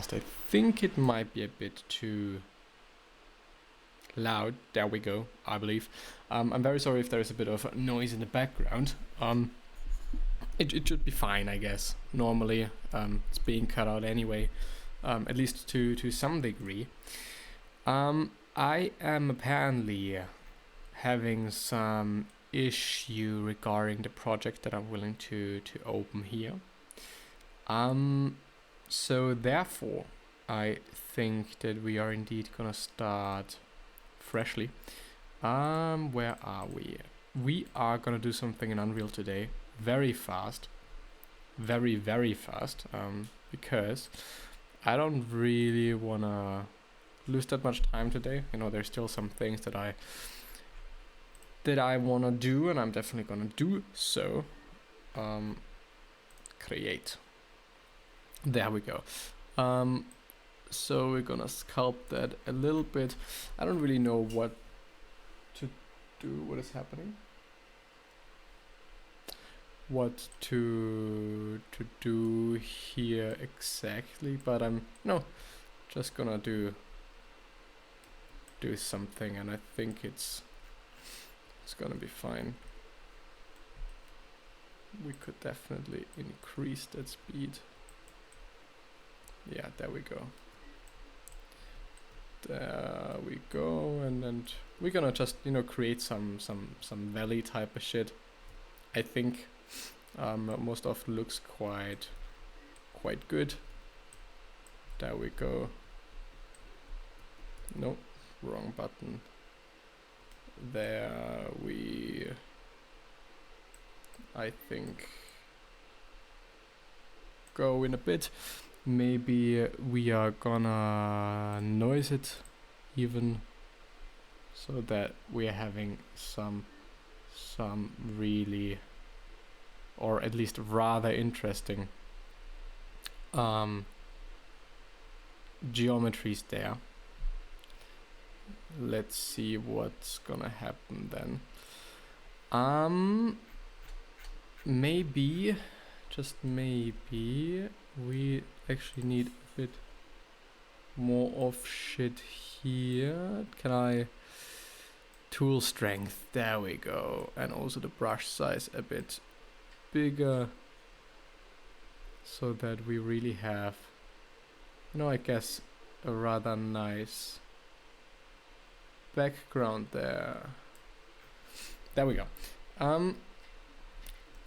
fast. I think it might be a bit too loud. There we go, I believe. I'm very sorry if there's a bit of noise in the background. It should be fine, I guess. Normally, it's being cut out anyway, at least to some degree. I am apparently having some issue regarding the project that I'm willing to open here. So therefore, I think that we are indeed gonna start freshly. Where are we? We are gonna do something in Unreal today, very fast, very fast, because I don't really wanna lose that much time today. You know, there's still some things that I wanna do, and I'm definitely gonna do so. Create. There we go. So we're gonna sculpt that a little bit. I don't really know what to do. What is happening? What to do here exactly? But I'm just gonna do something, and I think it's gonna be fine. We could definitely increase that speed. Yeah, there we go. There we go, and then we're gonna just create some valley type of shit. I think most often looks quite good. There we go. Nope, wrong button. There we, I think, go in a bit. Maybe we are gonna noise it even, so that we're having some really, or at least rather interesting geometries there. Let's see what's gonna happen then. Maybe, just maybe, we actually need a bit more of shit here. Can I? Tool strength, there we go. And also the brush size a bit bigger, so that we really have, I guess, a rather nice background there. There we go.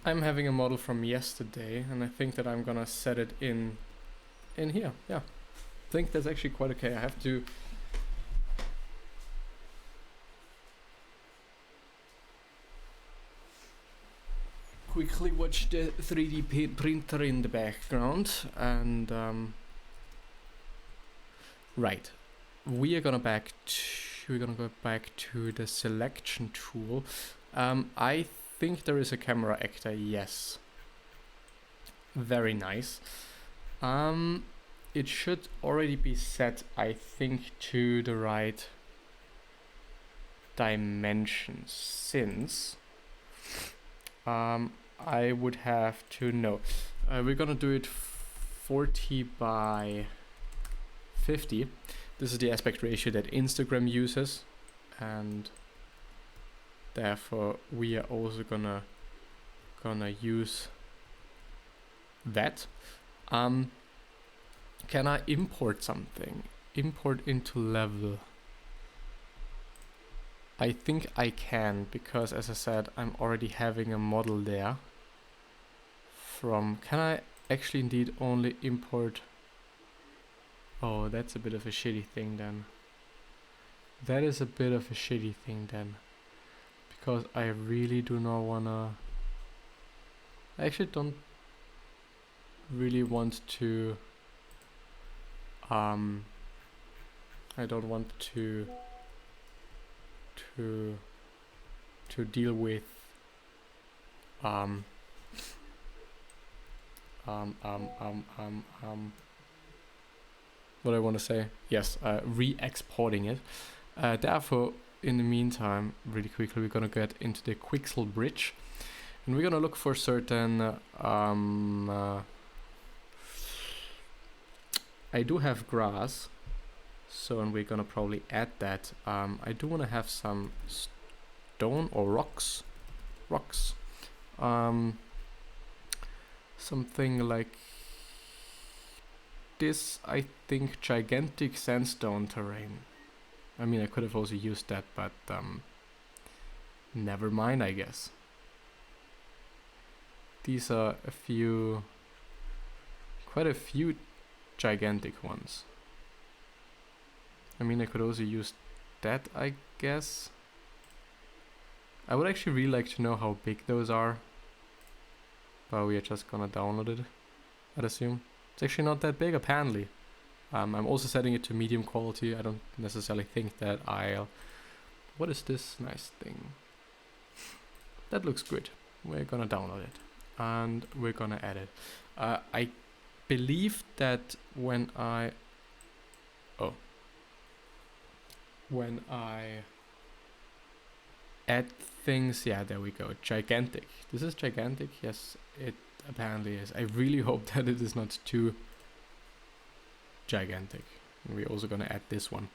I'm having a model from yesterday, and I think that I'm gonna set it in here. Yeah, I think that's actually quite okay. I have to quickly watch the 3D printer in the background, and right, we're gonna go back to the selection tool. I think there is a camera actor, yes. Very nice. It should already be set, I think, to the right dimensions, since I would have to know. We're gonna do it 40 by 50. This is the aspect ratio that Instagram uses, and therefore we are also gonna use that. Can I import something? Import into level. I think I can, because as I said, I'm already having a model there. Can I actually indeed only import? Oh, that's a bit of a shitty thing then. That is a bit of a shitty thing then. Because I really do not wanna... I actually don't really want to... I don't want to deal with what I want to say, yes, re-exporting it. Therefore, in the meantime, really quickly, we're gonna get into the Quixel bridge, and we're gonna look for certain I do have grass, so and we're gonna probably add that. I do want to have some stone or rocks. Something like this, I think. Gigantic sandstone terrain. I mean, I could have also used that, but never mind, I guess. These are quite a few gigantic ones. I mean, I could also use that, I guess. I would actually really like to know how big those are, but we are just gonna download it, I'd assume. It's actually not that big, apparently. I'm also setting it to medium quality. I don't necessarily think that I'll... What is this nice thing? That looks good. We're gonna download it, and we're gonna add it. I believe that when I add things, yeah, there we go. Gigantic. This is gigantic. Yes, it apparently is. I really hope that it is not too gigantic. We're also gonna add this one.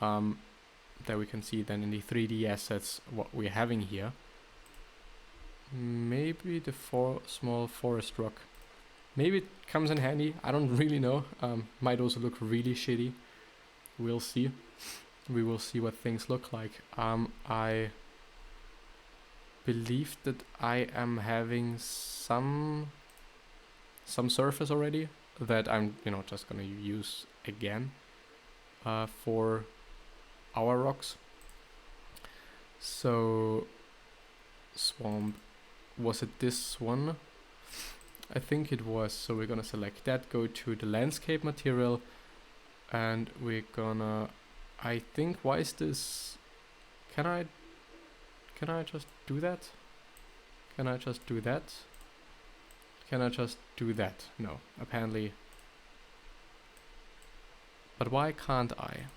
There we can see then in the 3D assets what we're having here. Maybe the small forest rock. Maybe it comes in handy. I don't really know. Might also look really shitty. We'll see. We will see what things look like. I believe that I am having some surface already that I'm just gonna use again for our rocks. So swamp, was it this one? I think it was. So we're gonna select that, go to the landscape material, and we're gonna, I think, why is this, can I just do that? Can I just do that? Can I just do that? No, apparently. But why can't I?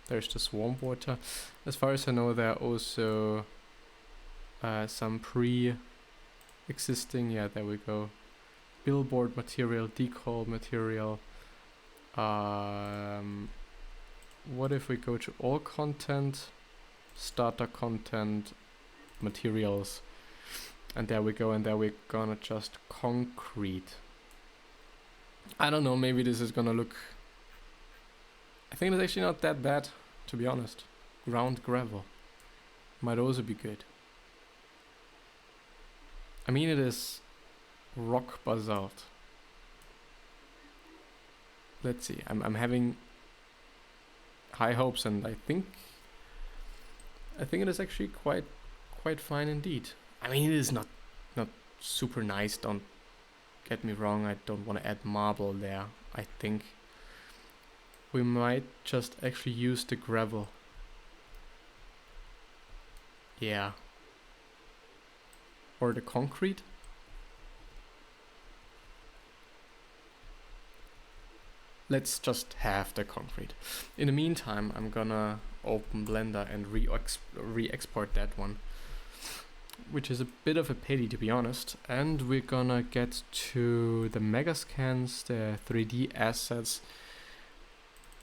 There's the swamp water. As far as I know, there are also some pre-existing, yeah, there we go. Billboard material, decal material. What if we go to all content, starter content, materials, and there we go, and there we're gonna just concrete. I don't know, maybe this is gonna look, I think it's actually not that bad, to be honest. Ground gravel might also be good. I mean, it is rock basalt. Let's see, I'm having high hopes, and I think it is actually quite fine indeed. I mean, it is not super nice, don't get me wrong. I don't want to add marble there. I think we might just actually use the gravel. Yeah. Or the concrete. Let's just have the concrete. In the meantime, I'm gonna open Blender and re-export that one, which is a bit of a pity, to be honest. And we're gonna get to the megascans, the 3D assets,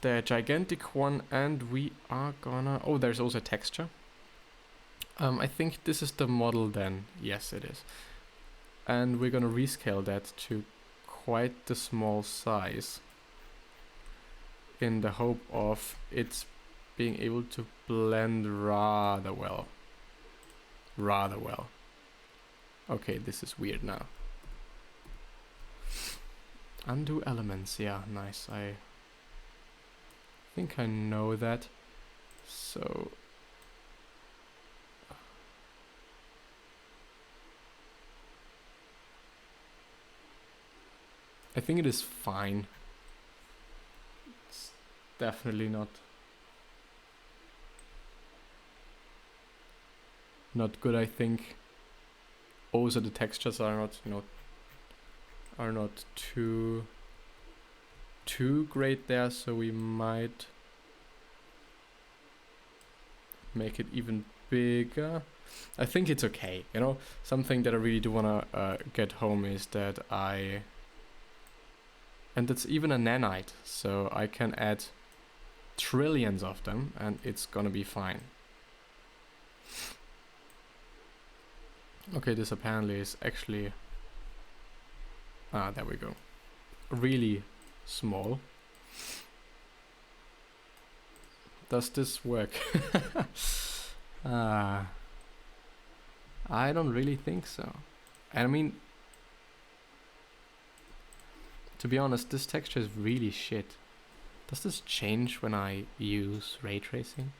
the gigantic one, and we are gonna... Oh, there's also texture. I think this is the model then. Yes, it is. And we're gonna rescale that to quite the small size, in the hope of it's being able to blend rather well. Okay, this is weird now. Undo elements, yeah, nice. I think I know that. So I think it is fine. It's definitely not good, I think. Also, the textures are not, are not too great there, so we might make it even bigger. I think it's okay, Something that I really do wanna get home is that I And it's even a nanite, so I can add trillions of them and it's gonna be fine. Okay, this apparently is actually... there we go. Really small. Does this work? I don't really think so. I mean, to be honest, this texture is really shit. Does this change when I use ray tracing?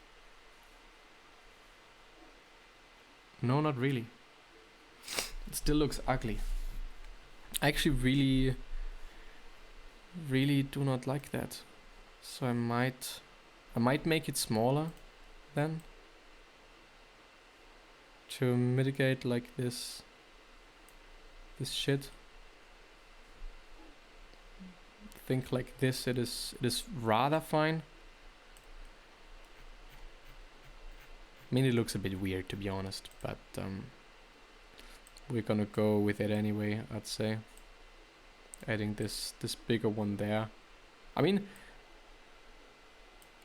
No, not really. It still looks ugly. I actually really do not like that. So I might make it smaller then, to mitigate like this shit. Think like this, it is rather fine. I mean, it looks a bit weird, to be honest, but we're gonna go with it anyway, I'd say. Adding this bigger one there. I mean,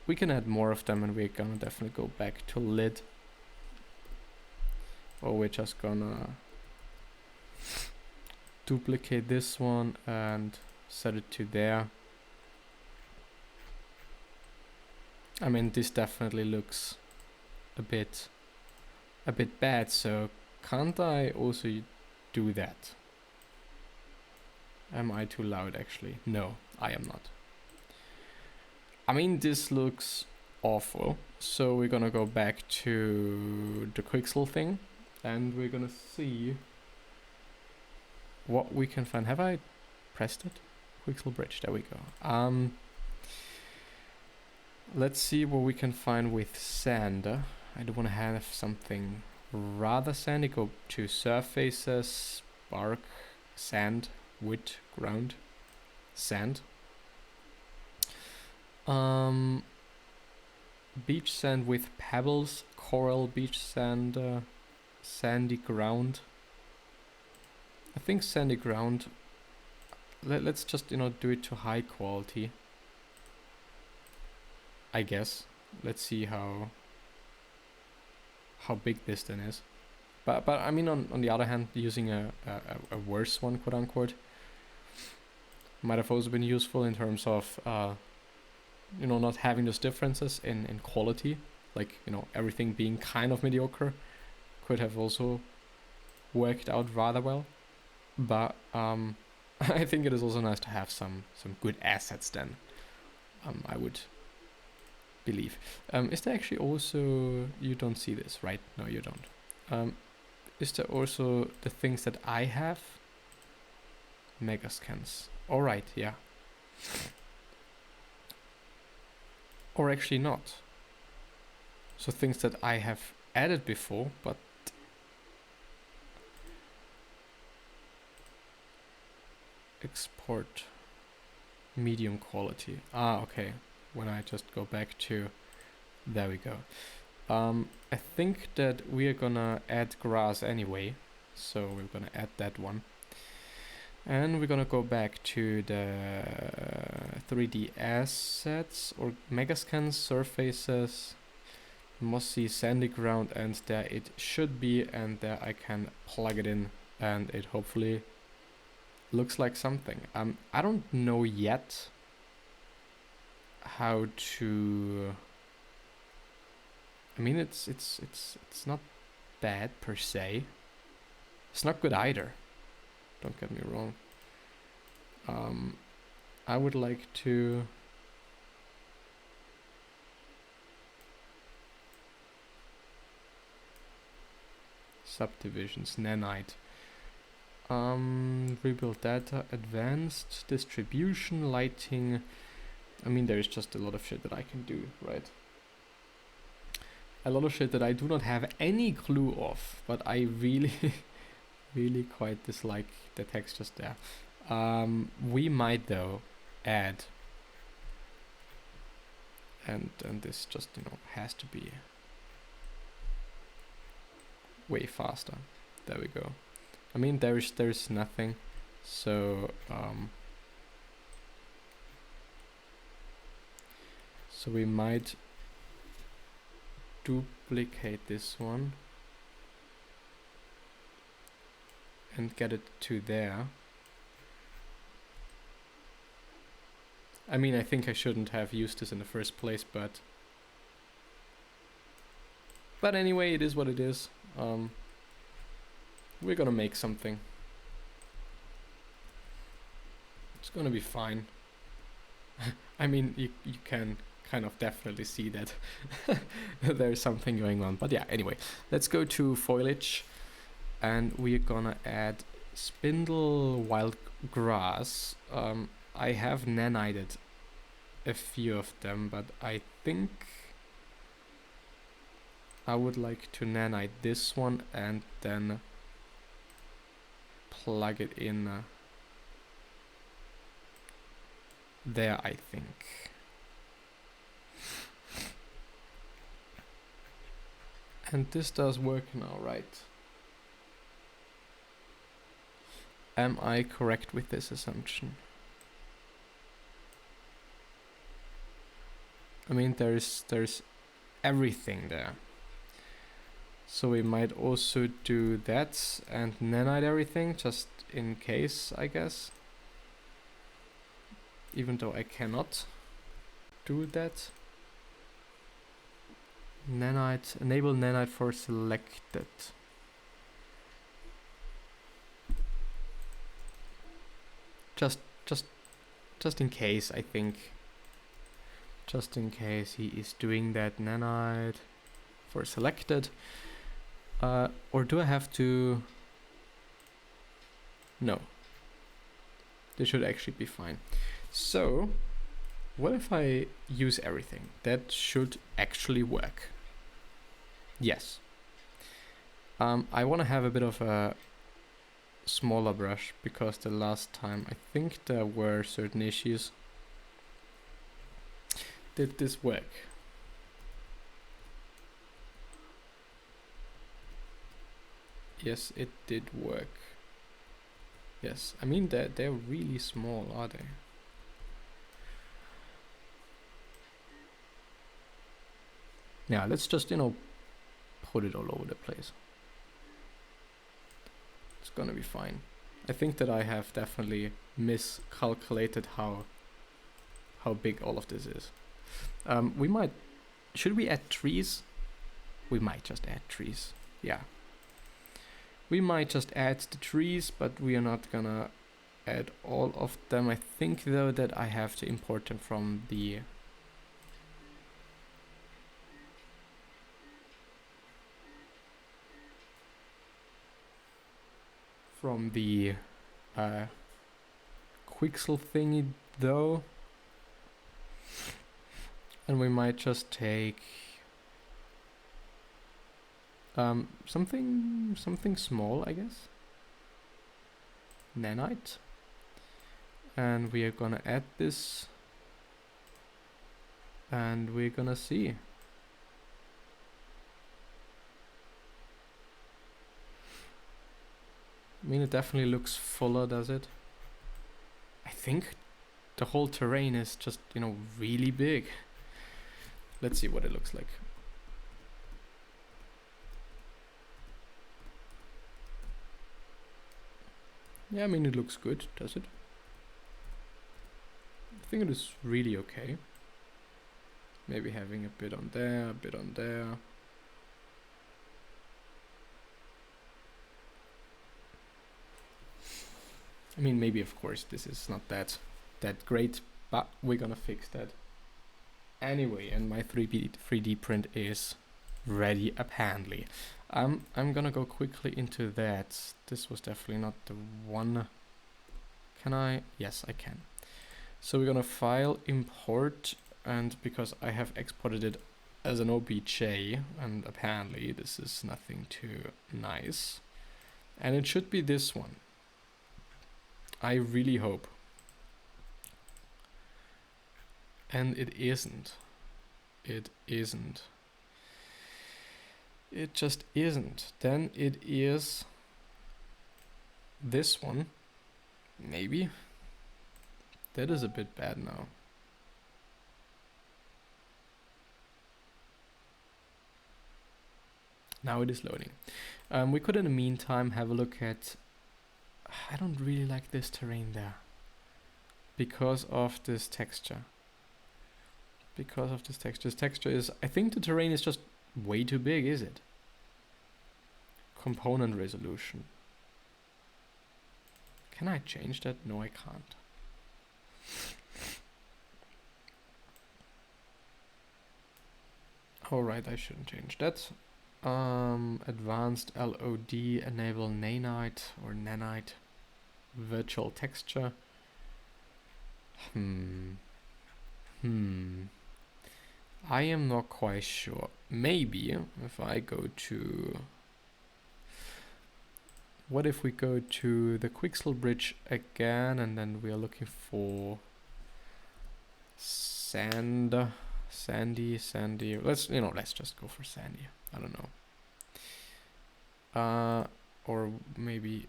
we can add more of them and we're gonna definitely go back to lid. Or we're just gonna duplicate this one and set it to there. I mean, this definitely looks a bit bad, so can't I also do that? Am I too loud actually? No, I am not. I mean, this looks awful, so we're gonna go back to the Quixel thing and we're gonna see what we can find. Have I pressed it? Quixel bridge, there we go. Let's see what we can find with sand. I do want to have something rather sandy. Go to surfaces, bark, sand, wood, ground, sand. Beach sand with pebbles, coral beach sand, sandy ground. I think sandy ground. Let's just, do it to high quality. I guess. Let's see how big this then is. But I mean, on the other hand, using a worse one, quote unquote, might have also been useful in terms of not having those differences in quality. Like, everything being kind of mediocre could have also worked out rather well. But I think it is also nice to have some good assets then. I would believe. Is there actually also... You don't see this, right? No, you don't. Is there also the things that I have? Megascans. Alright, yeah. Or actually not. So things that I have added before, but... Export medium quality. Okay. When I just go back to... There we go. I think that we are gonna add grass anyway. So we're gonna add that one. And we're gonna go back to the 3D assets or megascans, surfaces, mossy sandy ground, and there it should be, and there I can plug it in and it hopefully looks like something. I don't know yet how to... I mean, it's not bad per se. It's not good either. Don't get me wrong. I would like to... Subdivisions, nanite. Rebuild data, advanced, distribution, lighting. I mean, there is just a lot of shit that I can do, right? A lot of shit that I do not have any clue of, but I really, really quite dislike the textures there. We might though add, and this just has to be way faster. There we go. I mean, there's nothing, so So we might duplicate this one and get it to there. I mean, I think I shouldn't have used this in the first place, but anyway, it is what it is. We're gonna make something. It's gonna be fine. I mean, you can kind of definitely see that there's something going on. But yeah, anyway, let's go to foliage, and we're gonna add spindle wild grass. I have nanited a few of them, but I think I would like to nanite this one and then plug it in there, I think. And this does work now, right? Am I correct with this assumption? I mean, there's everything there. So we might also do that and nanite everything, just in case, I guess. Even though I cannot do that. Nanite, enable nanite for selected. Just in case, I think. Just in case he is doing that nanite for selected. Or do I have to? No. This should actually be fine. So, what if I use everything? That should actually work. Yes. I want to have a bit of a smaller brush because the last time I think there were certain issues. Did this work? Yes, it did work. Yes, I mean they're really small, are they? Yeah, let's just, put it all over the place. It's gonna be fine. I think that I have definitely miscalculated how big all of this is. Should we add trees? We might just add trees. Yeah. We might just add the trees, but we are not gonna add all of them. I think though that I have to import them from the Quixel thingy though. And we might just take something small, I guess. Nanite. And we are gonna add this. And we're gonna see. I mean, it definitely looks fuller, does it? I think the whole terrain is just, really big. Let's see what it looks like. Yeah, I mean, it looks good, does it? I think it is really okay. Maybe having a bit on there, a bit on there. I mean, maybe, of course, this is not that great, but we're gonna fix that anyway. And my 3D print is ready, apparently. I'm gonna go quickly into that. This was definitely not the one. Can I? Yes, I can. So we're gonna file import, and because I have exported it as an OBJ, and apparently this is nothing too nice, and it should be this one. I really hope. And it isn't. It isn't. It just isn't. Then it is this one. Maybe. That is a bit bad now. Now it is loading. We could in the meantime have a look at, I don't really like this terrain there because of this texture. This texture is, I think the terrain is just way too big, is it? Component resolution. Can I change that? No, I can't. Alright, I shouldn't change that. Advanced LOD, enable nanite or nanite virtual texture. I am not quite sure. Maybe if I go to, what if we go to the Quixel bridge again, and then we are looking for sandy. Let's just go for sandy. I don't know. Or maybe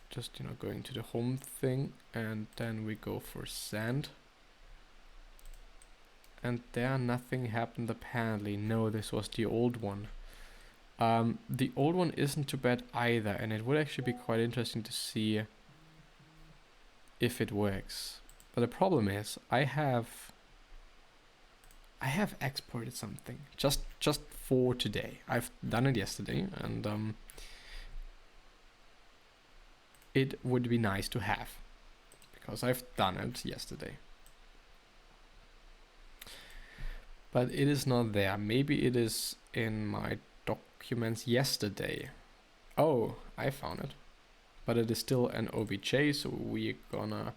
just, going to the home thing, and then we go for sand. And there nothing happened apparently. No, this was the old one. The old one isn't too bad either, and it would actually be quite interesting to see if it works. But the problem is, I have exported something just for today. I've done it yesterday, and it would be nice to have because I've done it yesterday. But it is not there. Maybe it is in my documents yesterday. Oh, I found it. But it is still an OBJ, so we're gonna...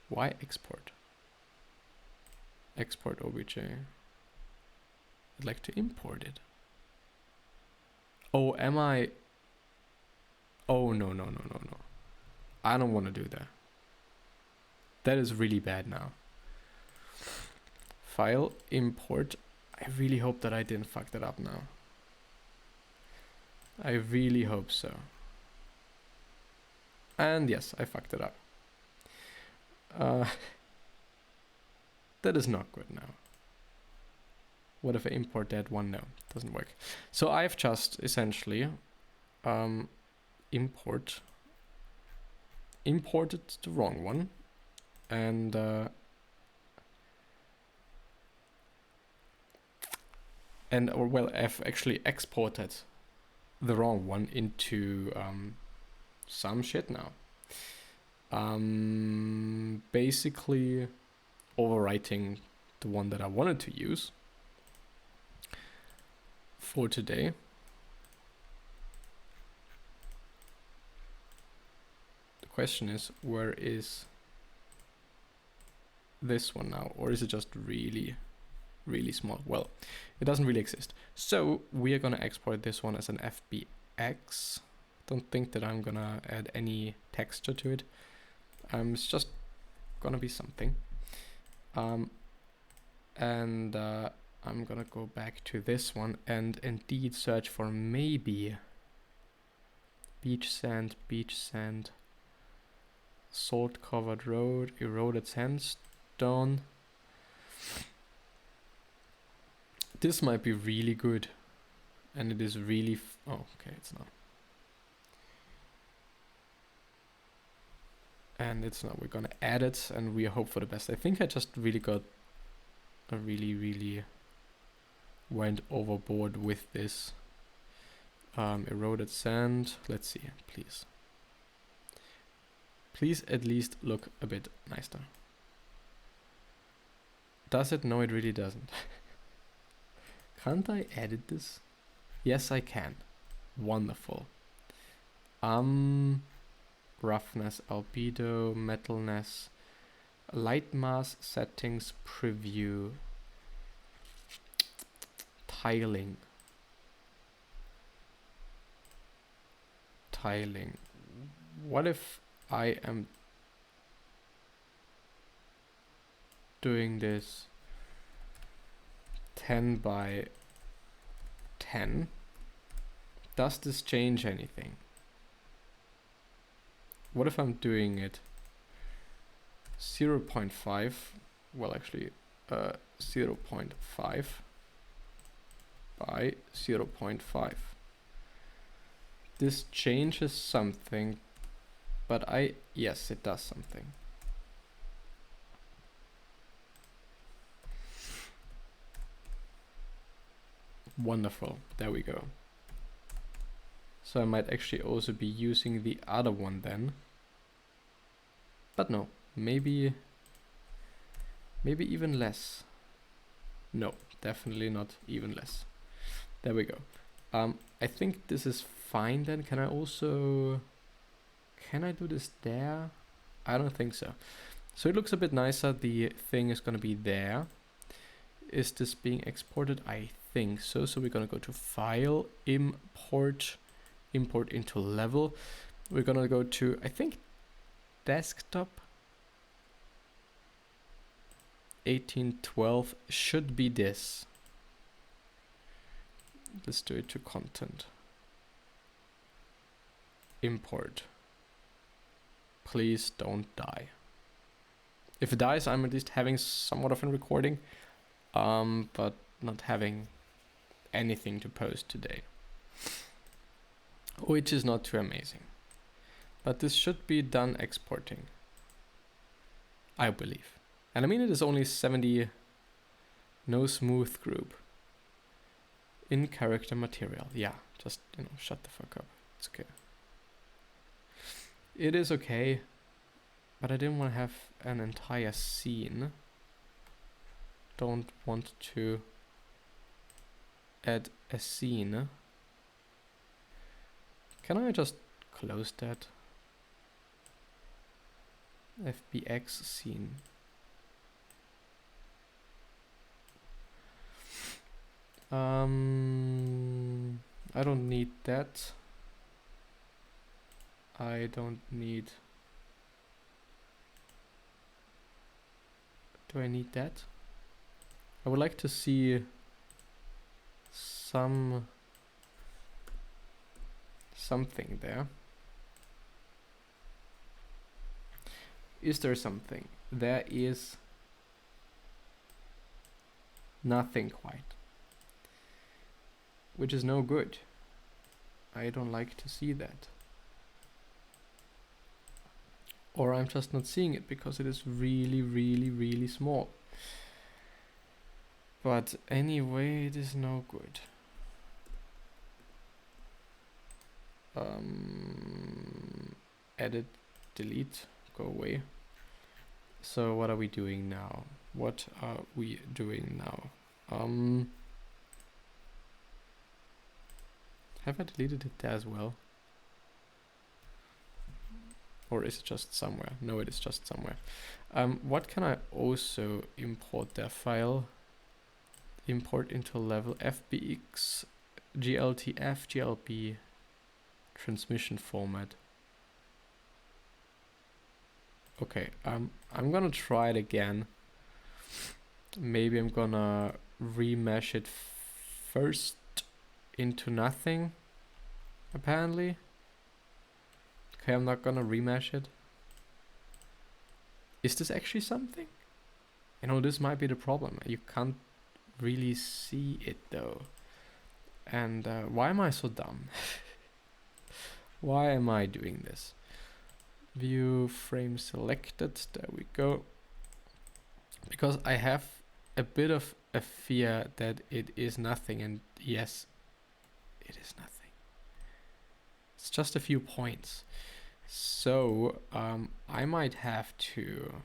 Why export? Export OBJ. I'd like to import it. Oh, am I... Oh, no. I don't want to do that. That is really bad now. File, import. I really hope that I didn't fuck that up now. I really hope so. And yes, I fucked it up. That is not good now. What if I import that one? No, it doesn't work. So I've just essentially imported the wrong one, and I've actually exported the wrong one into some shit now. Basically overwriting the one that I wanted to use for today. The question is, where is this one now? Or is it just really small? Well, it doesn't really exist. So we are gonna export this one as an FBX. Don't think that I'm gonna add any texture to it. It's just gonna be something. And I'm gonna go back to this one and indeed search for maybe beach sand, salt covered road, eroded sandstone. This might be really good, and it is really oh, okay, it's not. And it's not. We're gonna add it, and we hope for the best. I think I just really got a really went overboard with this. Eroded sand. Let's see, please. Please at least look a bit nicer. Does it? No, it really doesn't. Can't I edit this? Yes, I can. Wonderful. Roughness, albedo, metalness, light mass settings, preview, tiling. What if I am doing this 10 by 10? Does this change anything? What if I'm doing it 0.5? Well, actually 0.5 by 0.5. this changes something, but yes, it does something. Wonderful, there we go. So I might actually also be using the other one then. But no, maybe even less. No, definitely not even less. There we go. I think this is fine then. Can I do this there? I don't think so. So it looks a bit nicer. The thing is gonna be there. Is this being exported? I think so. So we're gonna go to File, Import into Level. We're gonna go to, I think, Desktop. 1812 should be this. Let's do it to Content. Import. Please don't die. If it dies, I'm at least having somewhat of a recording, but not having anything to post today, which is not too amazing. But this should be done exporting, I believe. And I mean, it is only 70, no smooth group. In character material, yeah, just, shut the fuck up, it's okay. It is okay, but I didn't want to have an entire scene. Don't want to add a scene. Can I just close that? FBX scene. I don't need that. I don't need... Do I need that? I would like to see something there. Is there something? There is nothing quite. Which is no good. I don't like to see that. Or I'm just not seeing it because it is really, really, really small. But anyway, it is no good. Edit, delete, go away. So what are we doing now? What are we doing now? Have I deleted it there as well? Or is it just somewhere? No, it is just somewhere. What can I also import there? File, import into level, FBX, GLTF, GLB, transmission format. Okay, I'm gonna try it again. Maybe I'm gonna remesh it first into nothing, apparently. Okay, I'm not gonna remesh it. Is this actually something? This might be the problem. You can't really see it though. And why am I so dumb? Why am I doing this? View frame selected, there we go. Because I have a bit of a fear that it is nothing, and yes, it is nothing. It's just a few points. So I might have to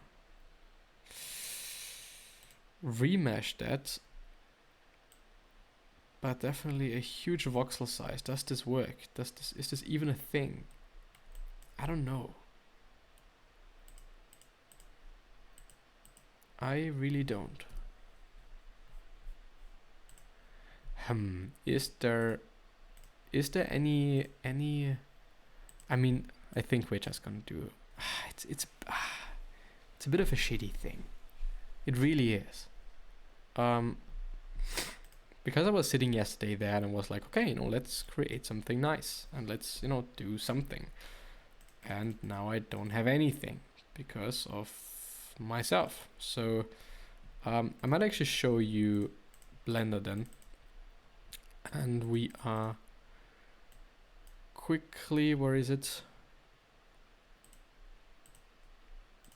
remesh that, but definitely a huge voxel size. Does this work? Is this even a thing? I don't know. I really don't. Is there any I mean, I think we're just gonna do it's a bit of a shitty thing. It really is. Because I was sitting yesterday there and I was like, okay, let's create something nice and let's, do something. And now I don't have anything because of myself. So I might actually show you Blender then. And we are quickly, where is it?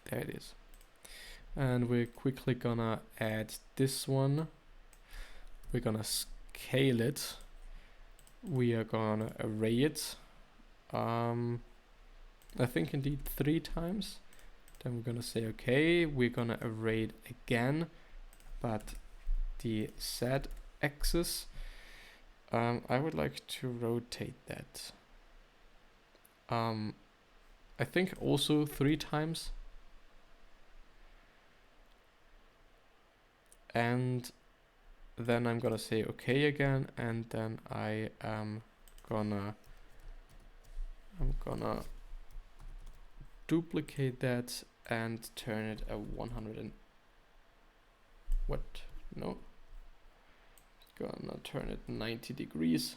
There it is. And we're quickly gonna add this one. We're gonna scale it. We are gonna array it. I think indeed 3 times. Then we're gonna say, okay, we're gonna array it again, but the Z axis, I would like to rotate that. I think also 3 times. And then I'm gonna say okay again, and then I am gonna duplicate that and turn it a 100 and what? No. Gonna turn it 90 degrees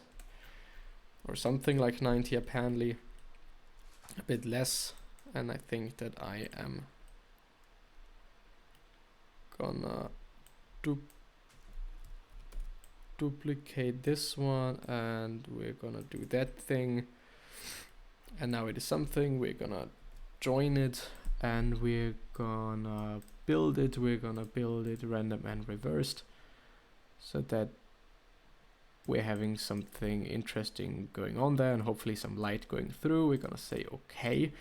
or something like 90 apparently. A bit less, and I think that I am gonna duplicate this one, and we're gonna do that thing, and now it is something. We're gonna join it, and we're gonna build it. We're gonna build it random and reversed, so that we're having something interesting going on there, and hopefully some light going through. We're gonna say okay,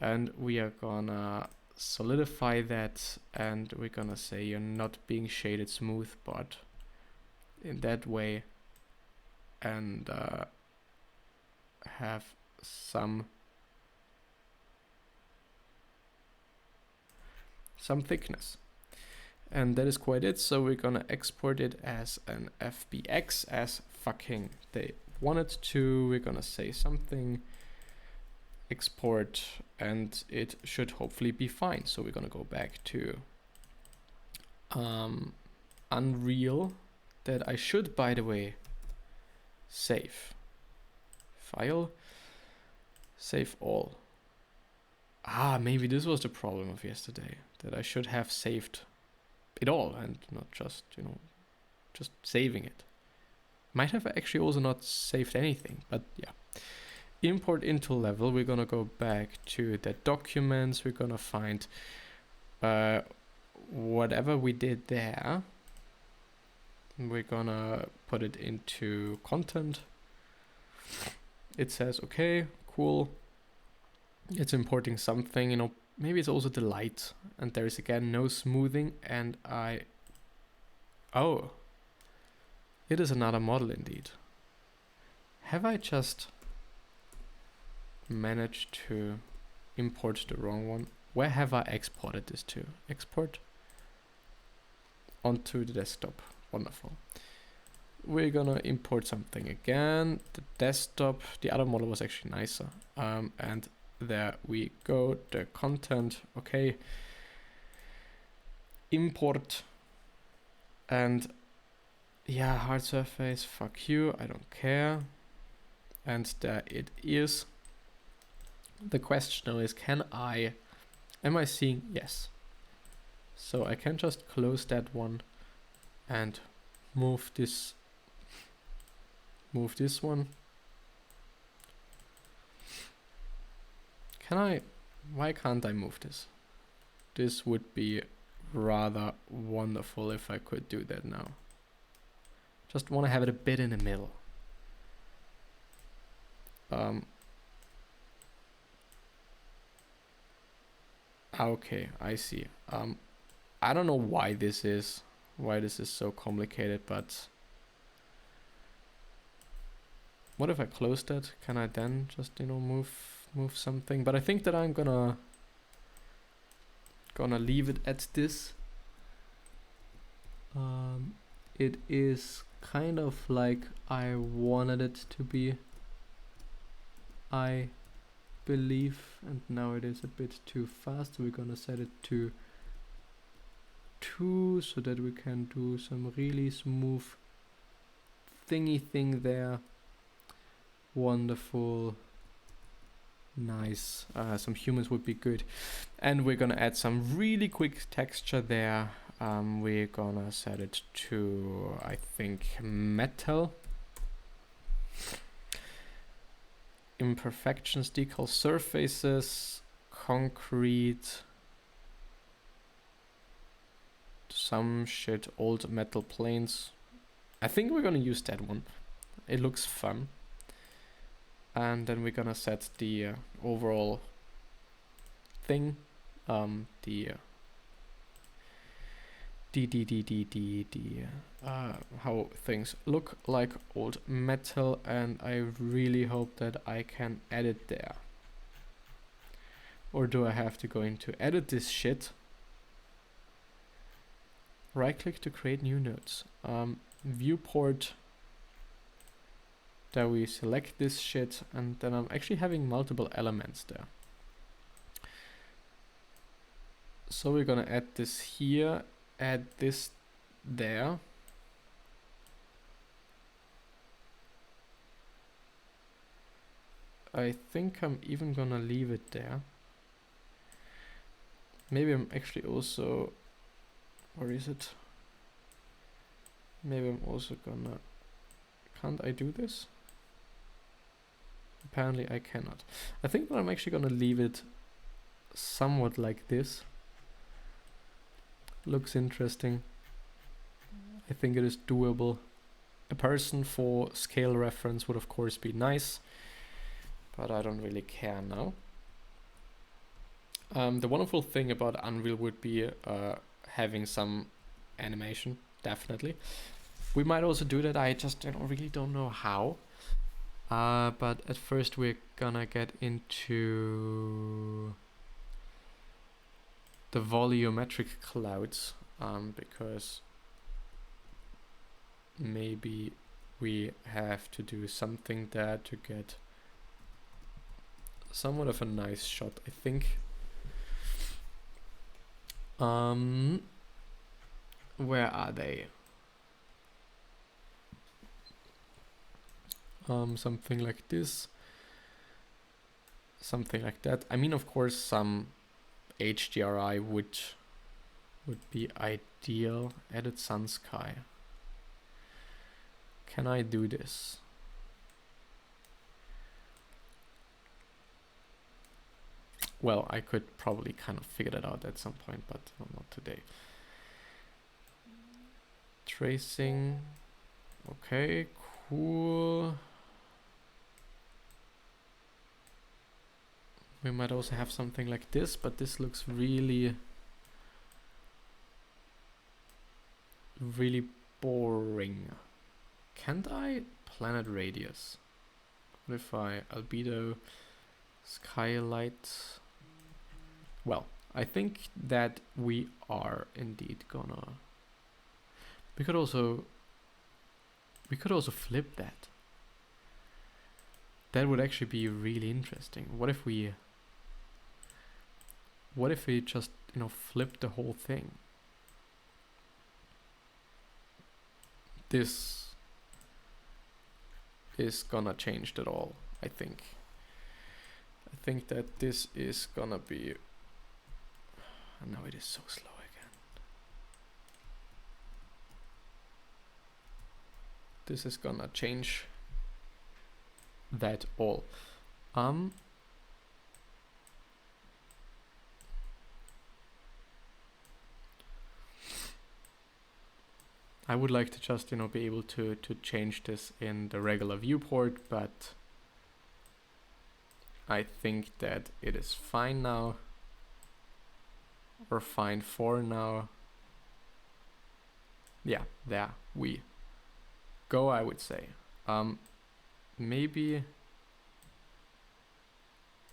and we are gonna solidify that, and we're gonna say you're not being shaded smooth, but in that way, and have some thickness. And that is quite it. So we're gonna export it as an FBX as fucking they wanted to. We're gonna say something, export, and it should hopefully be fine. So we're gonna go back to Unreal, that I should, by the way, save. File, save all. Maybe this was the problem of yesterday, that I should have saved it all and not just, just saving it. Might have actually also not saved anything, but yeah. Import into level, we're gonna go back to the documents, we're gonna find whatever we did there. We're gonna put it into content. It says, okay, cool. It's importing something, maybe it's also the light, and there is again no smoothing, and oh, it is another model indeed. Have I just managed to import the wrong one? Where have I exported this to? Export onto the desktop. Wonderful. We're gonna import something again. The desktop, the other model was actually nicer. And there we go, the content, okay. Import, and yeah, hard surface, fuck you, I don't care. And there it is. The question now is, am I seeing? Yes. So I can just close that one and move this one. Why can't I move this? This would be rather wonderful if I could do that now. Just want to have it a bit in the middle. Okay, I see. I don't know why this is so complicated, but what if I close that? Can I then just move something? But I think that I'm gonna leave it at this. It is kind of like I wanted it to be, I believe, and now it is a bit too fast, so we're gonna set it to 2 so that we can do some really smooth thingy thing there. Wonderful. Nice. Some humans would be good. And we're gonna add some really quick texture there. We're gonna set it to, I think, metal. imperfections, decal surfaces, concrete, some shit, old metal planes. I think we're gonna use that one. It looks fun. And then we're gonna set the overall thing, how things look like old metal, and I really hope that I can edit there. Or do I have to go into edit this shit? Right click to create new nodes. Viewport. There we select this shit, and then I'm actually having multiple elements there. So we're gonna add this here, add this there. I think I'm even gonna leave it there. Maybe I'm actually also, where is it? Maybe I'm also gonna, can't I do this? Apparently I cannot. I think that I'm actually gonna leave it somewhat like this. Looks interesting. I think it is doable. A person for scale reference would of course be nice, but I don't really care now. The wonderful thing about Unreal would be having some animation, definitely. We might also do that, I just really don't know how. But at first we're gonna get into the volumetric clouds, because maybe we have to do something there to get somewhat of a nice shot, I think. Where are they? Something like this, something like that. I mean, of course, some HDRI would be ideal. Edit sun sky. Can I do this? Well, I could probably kind of figure that out at some point, but not today. Tracing. Okay, cool. We might also have something like this, but this looks really boring. Can't I planet radius? What if I albedo skylight? Well, I think that we are indeed gonna. We could also flip that. That would actually be really interesting. What if we just, flip the whole thing? This is gonna change it all, I think. I think that this is gonna be... No, it is so slow again. This is gonna change that all. I would like to just, be able to change this in the regular viewport, but I think that it is fine now, or fine for now. Yeah, there we go, I would say. Maybe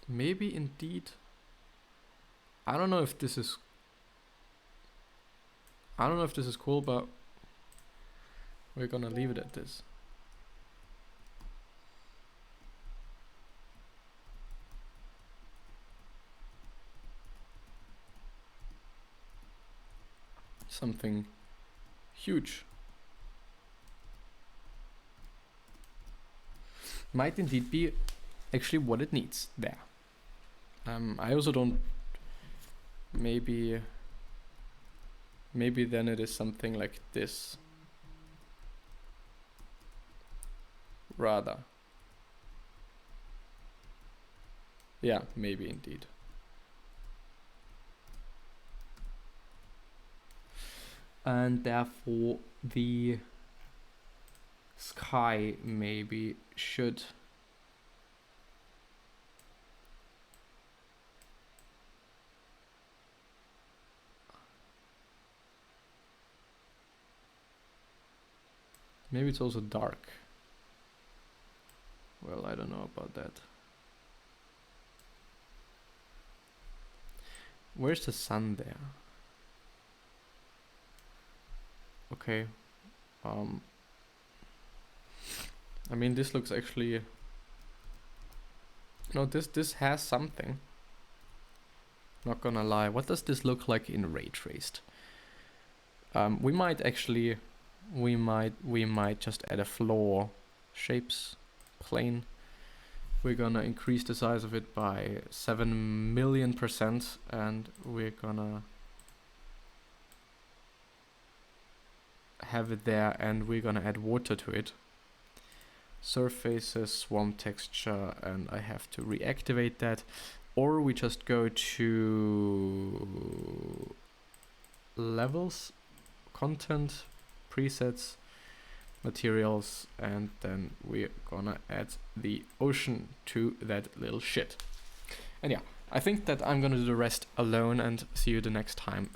indeed. I don't know if this is cool, but we're gonna leave it at this. Something huge. Might indeed be actually what it needs there. I also don't... Maybe then it is something like this. Rather. Yeah, maybe indeed. And therefore the sky maybe should maybe it's also dark. Well, I don't know about that. Where's the sun there? Okay. I mean, this looks actually... No, this has something. Not gonna lie. What does this look like in ray traced? We might actually... We might just add a floor shapes plane. We're gonna increase the size of it by 7 million%, and we're gonna have it there, and we're gonna add water to it. Surfaces, swamp texture, and I have to reactivate that. Or we just go to levels, content, presets, materials, and then we're gonna add the ocean to that little shit. And yeah, I think that I'm gonna do the rest alone, and see you the next time.